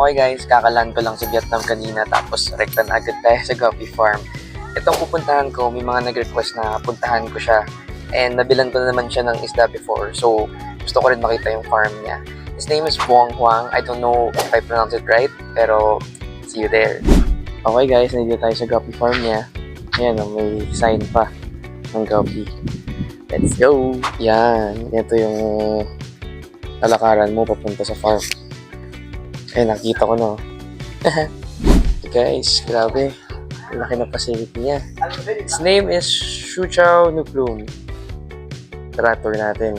Okay guys, kakalan ko lang sa Vietnam kanina tapos rekta na agad tayo sa Guppy Farm. Itong pupuntahan ko, may mga nag-request na puntahan ko siya. And nabilan ko na naman siya ng isda before. So, gusto ko rin makita yung farm niya. His name is Buong Huang. I don't know if I pronounce it right, pero see you there. Okay guys, nandito tayo sa Guppy Farm niya. Ayan, may sign pa ng Guppy. Let's go! Yan, ito yung talakaran mo papunta sa farm. Eh, nakita ko na. Guys, grabe. Laki na facility niya. His name is Shuchao Nuplum. Tara, tour natin.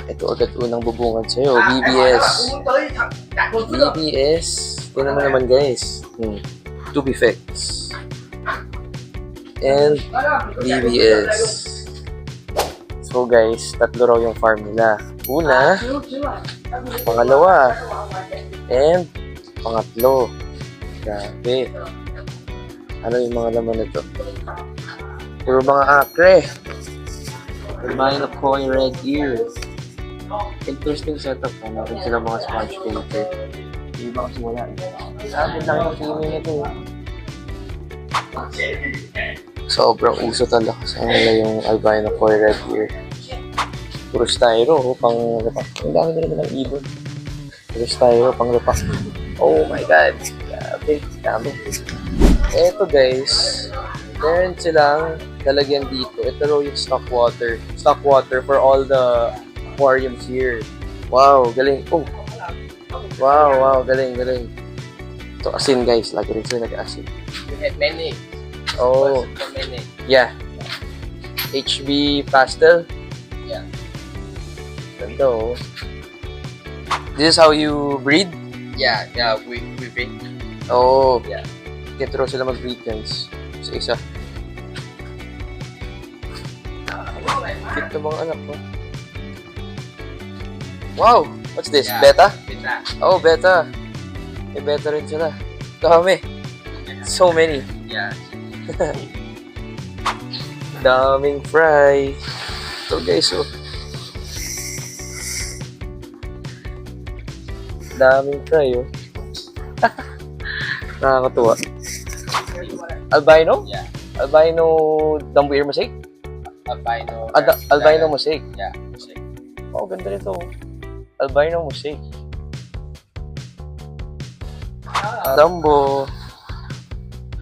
Ito agad unang bubungad sa'yo. BBS. BBS. Tingnan mo naman guys. To be fixed. And BBS. So guys, tatlo raw yung farm nila. Una, pangalawa, and pangatlo. Grabe. Ano yung mga laman nito? Puro mga akre. Combine of koi red ear. Interesting setup. Meron sila mga sponge filter. Yung iba kasi wala. Sabi lang yung female nito. Sobrang uso talaga sa nila yung albino koi red ear. Puro styro, pang repack. Ang dami nila ng ibon. Puro styro, pang repack. Oh my god. Grabe, dami. Eto guys, meron silang lalagyan dito. Ito raw yung stock water. Stock water for all the aquariums here. Wow, galing. Oh. Wow, galing. So asin guys, lagi rin sila nag-asin. We had many. Oh, Many. yeah. HB pastel. Yeah. Ganda oh. This is how you breed? Yeah, we bring. Oh, Yeah. Ito raw sila mag-breed guys. Sa isa. Cute na mga anak mo. Wow! What's this? Yeah. Beta? Beta. Oh, beta. May beta rin sila. Dami. So many. Yeah. Daming fry. Ito guys, oh. Daming fry, oh. Nakakatuwa. Albino? Yeah. Albino Dumbo Ear Mosaic? Albino. Albino Mosaic. Yeah. Oh, ganda nito. Albino Mosaic. Dumbo.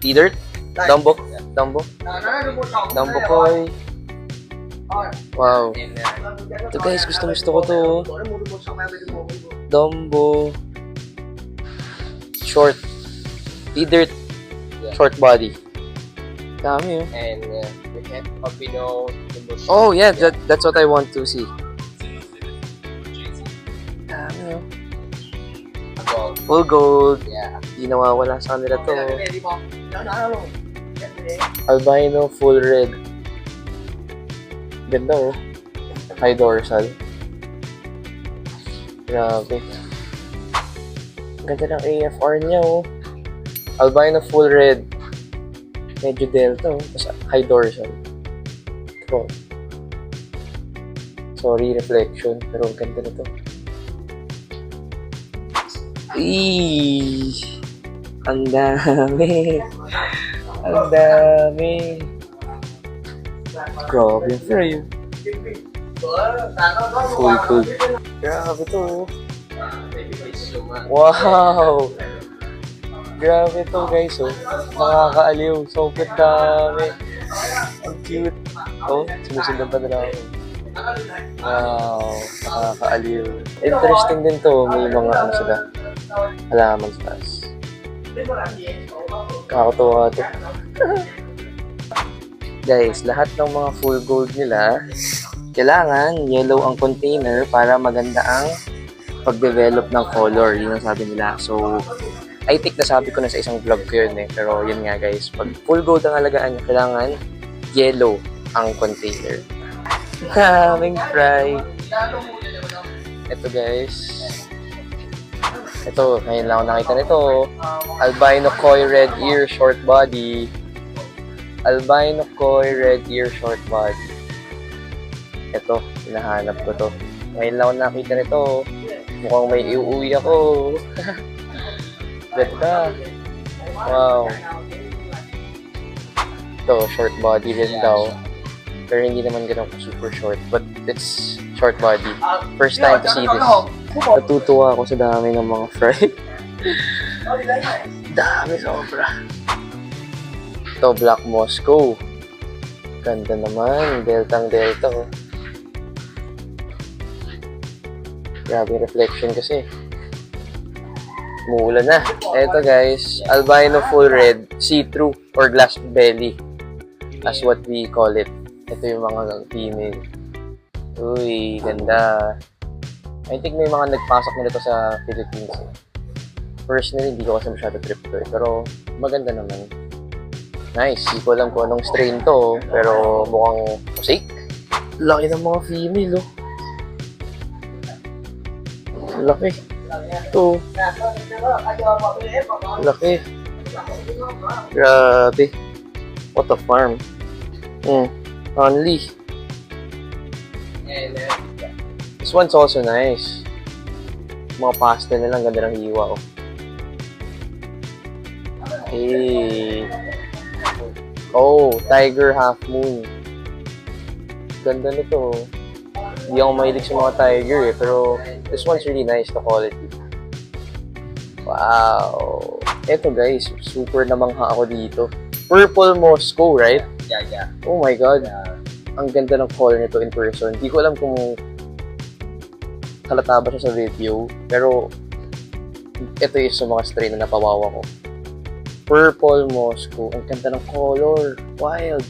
T-dirt? Dumbo. Dumbo. Dumbo koi. Wow. And Ito guys, gusto ko to. Dumbo. Short. T-dirt. Short body. Dami oh. and we have albino. Oh yeah, that's what I want to see. Dami oh. Gold. Full gold. Yeah. Di nawawala sa kanila to. Albino full red. Ganda oh. High dorsal. Grabe. Ganda ng AFR niya oh. Albino full red. Medyo delta oh. Tapos high dorsal. Ito. Sorry, reflection. Pero ganda na to. Eee! Ang dami! Ang dami! Grabe yung fry. Full cook. Grabe to. Wow! Grabe to guys oh. Nakakaaliw. Sobrang dami. Ang cute. Oh, sinusundan pa nila ako. Wow! Nakakaaliw. Interesting din to. May mga ano sila. Halaman sa taas. Kakatuwa to. Guys, lahat ng mga full gold nila, kailangan yellow ang container para maganda ang pag-develop ng color. Yun ang sabi nila. So, I think nasabi ko na sa isang vlog ko yun eh. Pero yun nga guys, pag full gold ang alagaan nyo, kailangan yellow ang container. Daming fry. Ito guys. Ito, ngayon lang ako nakita nito. Albino koi red ear short body. Albino koi red ear short body. Ito, hinahanap ko to. Ngayon lang ako nakita nito. Mukhang may iuwi ako. Ganda. Wow. Ito, short body rin daw. Pero hindi naman ganun super short. But it's short body. First time to see this. Natutuwa ako sa dami ng mga fry. Dami sobra. Ito, Black Moscow. Ganda naman. Deltang Delta. Oh. Grabe reflection kasi. Umuulan na. Eto guys, albino full red, see-through or glass belly as what we call it. Ito yung mga female. Uy, ganda. I think may mga nagpasok nila to sa Philippines. Personally, hindi ko kasi masyado trip to eh. Pero maganda naman. Nice. Hindi ko alam kung anong strain to, pero mukhang mosaic. Laki ng mga female, oh. Laki. Ito. Laki. Grabe. What a farm. Only. And This one's also nice. Mga pastel na lang, ganda ng hiwa, oh. Hey. Oh, Tiger Half Moon. Ganda nito. Hindi ako mahilig sa mga tiger eh, pero this one's really nice, the quality. Wow. Eto guys, super namangha ako dito. Purple Moscow, right? yeah. Oh my god. Ang ganda ng color nito in person. Hindi ko alam kung halata ba siya sa video, pero ito yung sa mga strain na napawawa ko. Purple Moscow. Ang ganda ng color. Wild.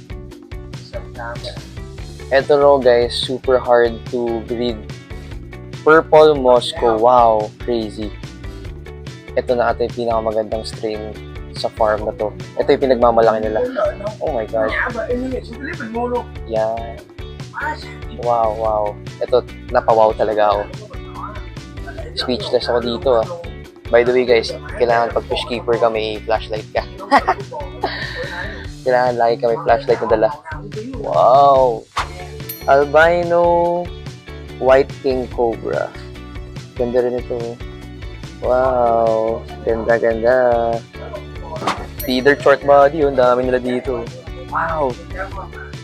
Ito raw guys, super hard to breed. Purple Moscow. Wow, crazy. Ito na ata yung pinakamagandang strain sa farm na to. Ito yung pinagmamalaki nila. Oh my god. Yeah. Wow. Ito, napawaw talaga ako. Speechless ako dito ah. By the way guys, kailangan pag fish keeper ka may flashlight ka. Kailangan lagi ka may flashlight na dala. Wow! Albino White King Cobra. Ganda rin ito. Wow! Ganda. Feeder short body, ang dami nila dito. Wow!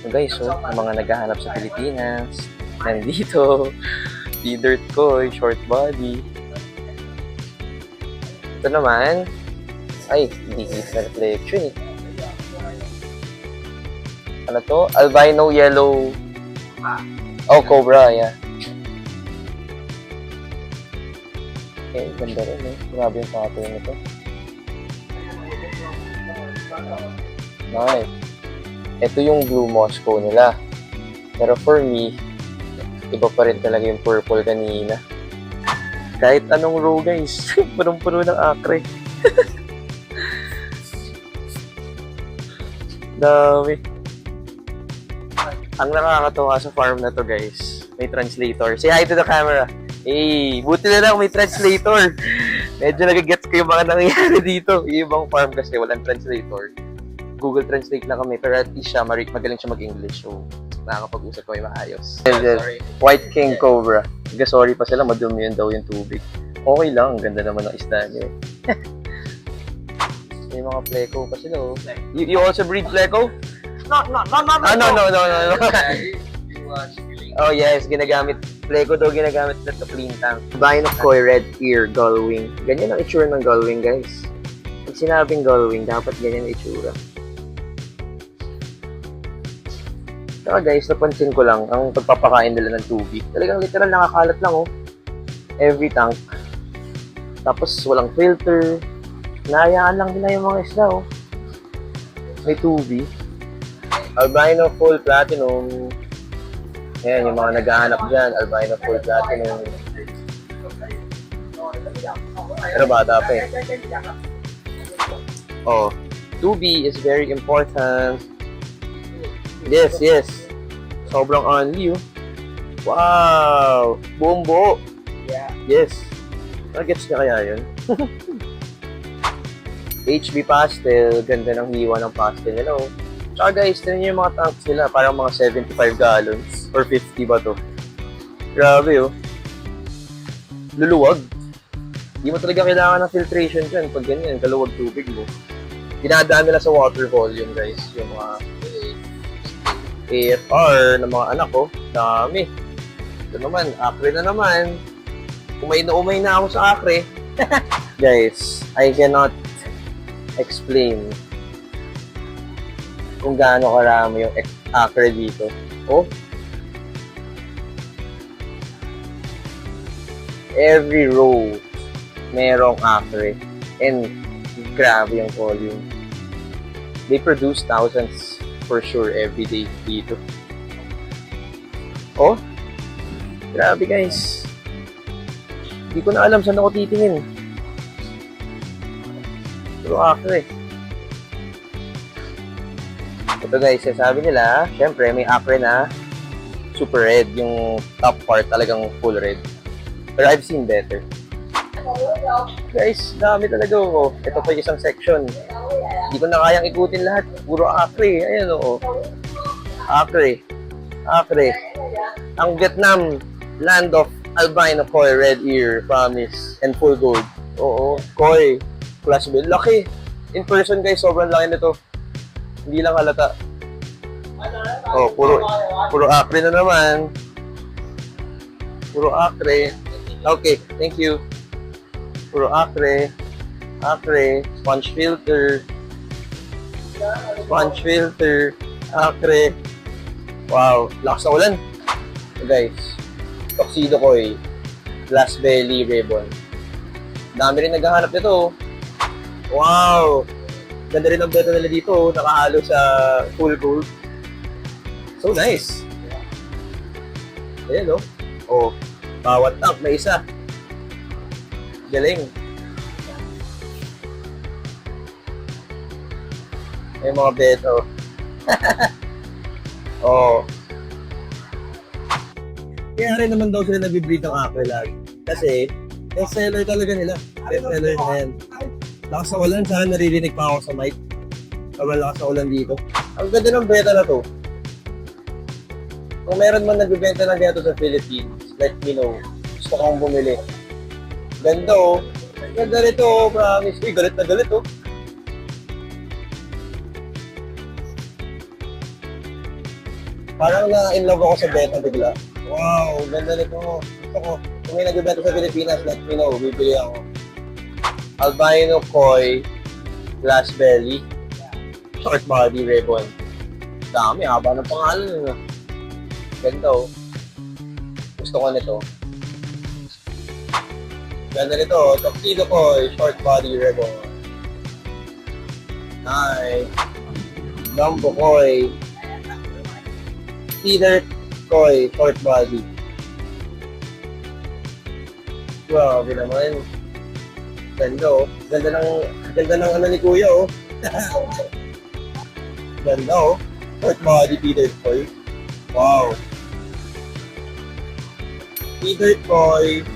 Guys, ang mga naghahanap sa Pilipinas, nandito. Feeder koi, short body. Ito naman, ay, hindi kita reflection eh. Ano to? Albino yellow. Oh, Cobra, yeah. Okay, ganda rin eh. Grabe yung pattern nito. Nice. Ito yung blue Moscow nila. Pero for me, iba pa rin talaga yung purple kanina. Kahit anong row guys, punong-puno ng akre. Dami. Ang nakakatawa sa farm na to guys, may translator. Say hi to the camera. Hey, buti na lang may translator. Medyo nagagets ko yung mga nangyayari dito. Yung ibang farm kasi walang translator. Google Translate lang kami, pero at least siya, magaling siya mag-English. So, nakakapag-usap kami maayos. Sorry. White King Cobra. Sorry pa sila, madumi yun daw yung tubig. Okay lang, ang ganda naman ng isda niyo eh. May mga pleco pa sila oh. You also breed pleco? No. Oh yes, pleco daw ginagamit na to clean tank. Albino koi red ear gullwing. Ganyan ang itsura ng gullwing guys. Pag sinabing gullwing, dapat ganyan ang itsura. Saka guys, napansin ko lang, ang pagpapakain nila ng tubig, talagang literal nakakalat lang oh. Every tank. Tapos walang filter. Nahayaan lang nila yung mga isda oh. May tubig. Albino full platinum. Ayan, yung mga naghahanap dyan, albino full platinum. Pero bata pa eh. Oh, 2B is very important. Yes. Sobrang only oh. Wow! Buong buo. Yeah. Yes. Gets niya kaya yun? HB pastel. Ganda ng hiwa ng pastel nila oh. Tsaka guys, tinan niyo yung mga tanks nila. Parang mga 75 gallons. Or 50 ba to? Grabe oh. Luluwag. Hindi mo talaga kailangan ng filtration dyan pag ganyan, kaluwag tubig mo. Dinadaan nila sa water volume, guys, yung mga AFR ng mga anak ko. Dami. Ito naman, acre na naman. Umay na ako sa acre. Guys, I cannot explain kung gaano karami yung acre dito. Oh, every row merong acre and grabe yung volume. They produce thousands for sure every day dito. Oh, grabe guys. Hindi ko na alam saan ako titingin. Pero acre. Ito guys, sabi nila, syempre may acre na super red. Yung top part talagang full red. Pero I've seen better. Guys, dami talaga oh. Ito pa yung isang section. Hindi ko na kayang ikutin lahat. Puro acre. Ayan oh. Acre. Acre. Ang Vietnam, land of albino koi, red ear, promise, and full gold. Oo, koi. Class B. Laki. In person guys, sobrang laki nito. Hindi lang halata. Oh, puro acre na naman. Puro acre. Okay, thank you. Puro acre. Acre. Sponge filter. Sponge filter. Acre. Wow, lakas na ulan. So guys, tuxedo koi. Glass belly ribbon. Dami rin naghahanap nito. Wow! Ganda rin ang beta nila dito. Nakahalo sa full gold. So nice. Ayan, no? Oh, bawat tank may isa. Galing. May mga beto. Oh. Kaya rin naman daw sila nabibreed ng acre lagi. Kasi, best seller talaga nila. Best seller na yan. Lakas sa ulan, sana naririnig pa ako sa mic. Sobrang lakas sa ulan dito. Ang ganda ng beta na to. Kung meron man nagbibenta ng gato sa Philippines, let me know. Gusto kong bumili. Ganda oh. Ganda rito oh, promise. Uy, galit na galit oh. Parang na-in love ako sa beta bigla. Wow, ganda nito. Gusto ko. Kung may nagbibenta sa Pilipinas, let me know. Bibili ako. Albino koi, glass belly, short body ribbon. Dami, haba ng pangalan. Ganda oh. Gusto ko nito. Ganda nito, tuxedo koi, short body ribbon. Nice. Dumbo koi. Feeder koi, short body. Grabe naman. Ganda oh. Ganda ng ano ni Kuya oh. Ganda oh. Short body feeder koi. Wow. Feeder koi.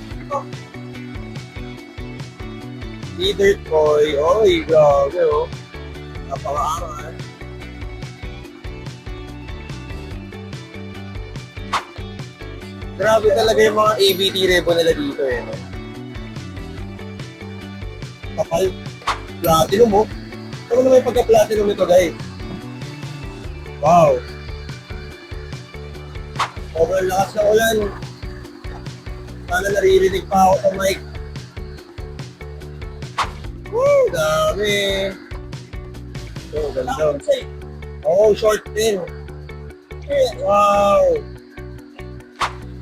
Feeder koi. Oy, grabe oh. Napaka-angas. Grabe talaga yung mga ABT ribbon nila dito eh. No? Kapal. Platinum mo. Ano naman yung pagka-platinum nito guys? Wow. Sobrang lakas ng ulan. Sana naririnig pa ako sa mic. Woo! Dami. Oh, ganda. Oh, short din. Wow.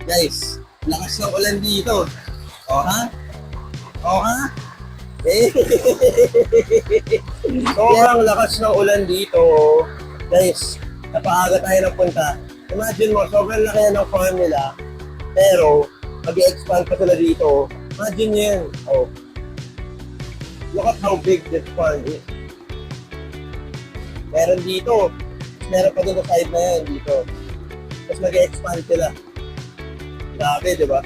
Guys, lakas ng ulan dito. Oh ha? Oh ha? Sobrang lakas ng ulan dito. Guys, napaaga tayo ng punta. Imagine mo, sobrang laki ng farm nila. Pero, mag-i-expand pa sila dito. Imagine yan. Oh. Look at how big this farm is. Meron dito. Meron pa doon sa side na yan dito. Tapos mag-i-expand sila. Grabe, di ba?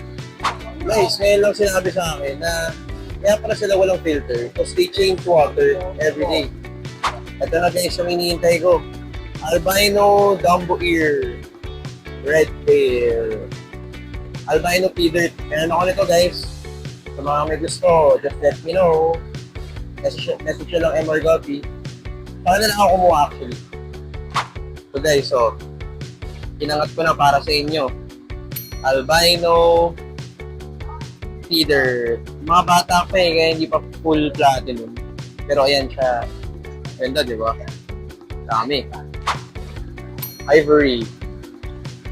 Guys, ngayon lang sinabi sa akin na kaya pala sila walang filter because they change water every day. Ito na guys, yung iniintay ko. Albino Dumbo Ear. Red tail. Albino feeder. Meron ako nito guys. Sa mga may gusto, just let me know. Message nyo lang MR Guppy. Saka na lang ako kumuha actually. So guys, so, inangat ko na para sa inyo. Albino feeder. Mga bata pa eh, kaya hindi pa full platinum. Pero ayan siya. Ganda, di ba? Dami. Ivory.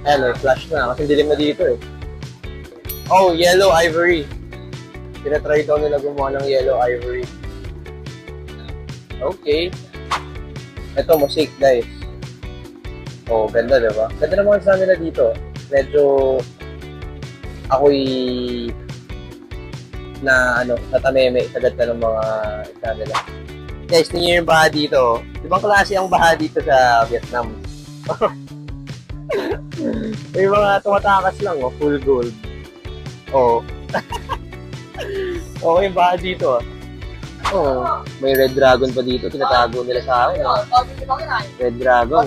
Ayan, flash na. Kasi dilim na dito eh. Oh, yellow ivory. Tinatry daw nila gumawa ng yellow ivory. Okay. Ito, mosaic guys. Oh, ganda, di ba? Ganda naman sa nila dito. Medyo ako'y natameme sa ganda ng mga isa nila. Guys, tingnan yung baha dito. Ibang klase ang baha dito sa Vietnam. May mga tumatakas lang, oh. Full gold. Oh. Okay, baha dito, ah. Oh, may red dragon pa dito. Tinatago nila sa akin, oh. Red dragon.